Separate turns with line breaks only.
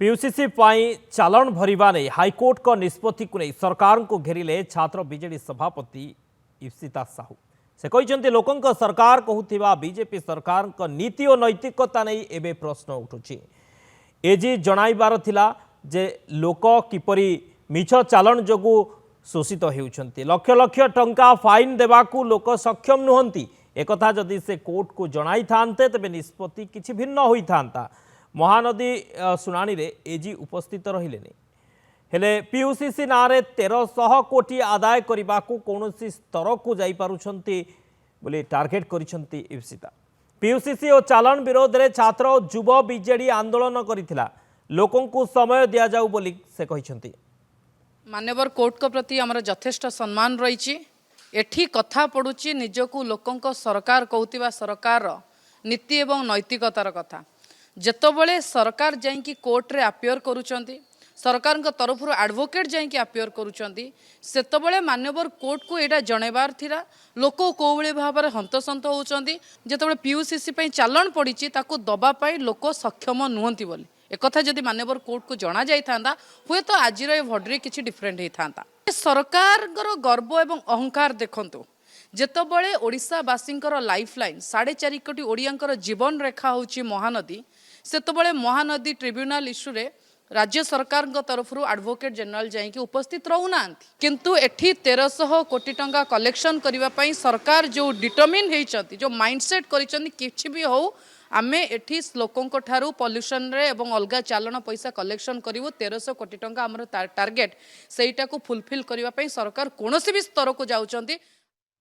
पीयूसीसी चालाण भरवा नहीं हाईकोर्ट को निष्पत्ति को नहीं सरकार को घेरिले छात्र बीजेडी सभापति इप्सिता साहू से कहते लोकों सरकार कहूथिबा बीजेपी सरकार को नीति और नैतिकता नहीं एवं प्रश्न उठुची एजी जणाइबार थिला जे लोक किपरि मिछ चालाण जोगु शोषित होउछंती लक्ष लक्ष टंका फाइन देवाकू लोक सक्षम नुहंती एकथा जदि से कोर्ट को जणाई थांते तबे निष्पत्ति किछि भिन्न होई थांता। महानदी शुणाणी रे एजी उपस्थित रहिले हेले पीयूसीसी नारे 1300 कोटी आदाय करने को कौन स्तर को जाई पारुछंती बोली टार्गेट करिछंती इप्सिता। पीयूसीसी और चालाण विरोध में छात्र और युव बीजेडी आंदोलन करिथिला लोकों को समय दिया जाऊ बोली से कहिछंती।
मान्यवर कोर्ट को प्रति आमर यथेष्ट सम्मान रही एठी कथा पड़ुची निजकू लोकों सरकार कहूतिबा सरकार नीति एवं नैतिकतार कथा जेतबले सरकार जाइकी कोर्ट रे अपियर करूचंती सरकार तरफ एडवोकेट जाइकी अपियर करूचंती सेतबले मान्यवर कोर्ट को एटा जणेबार थिला लोक कोबळे भाबरे हंतसंत होउचंती जेतबले पीयूसीसी पई चालाण पड़ीची ताकू दबा पाई लोक सक्षम नुहंती बोली एकथा जदि मान्यवर कोर्ट को जना जाई थांदा हुए तो आज भड्रे किछि डिफरेंट ही थांता। सरकार गर्व एवं अहंकार देखंतु जेतबले ओडिशावासींकर लाइफलाइन 4.5 कोटी ओडियांकर जीवन रेखा होची महानदी सेतबले महानदी ट्रिब्यूनाल इश्यू रे राज्य सरकार तरफ एडवोकेट जनरल जाइए उपस्थित रहूना किंतु एठी 1300 कोटी टंका कलेक्शन करने सरकार जो डिटरमिन होती जो माइंडसेट कर भी हो आमे एठी लोकों ठारू पॉल्यूशन रे एवं अलगा चालाण पैसा कलेक्शन करिवो 1300 कोटी टंका हमर टार्गेट सेटा को फुलफिल करने सरकार कौन भी स्तर को जाउचंती।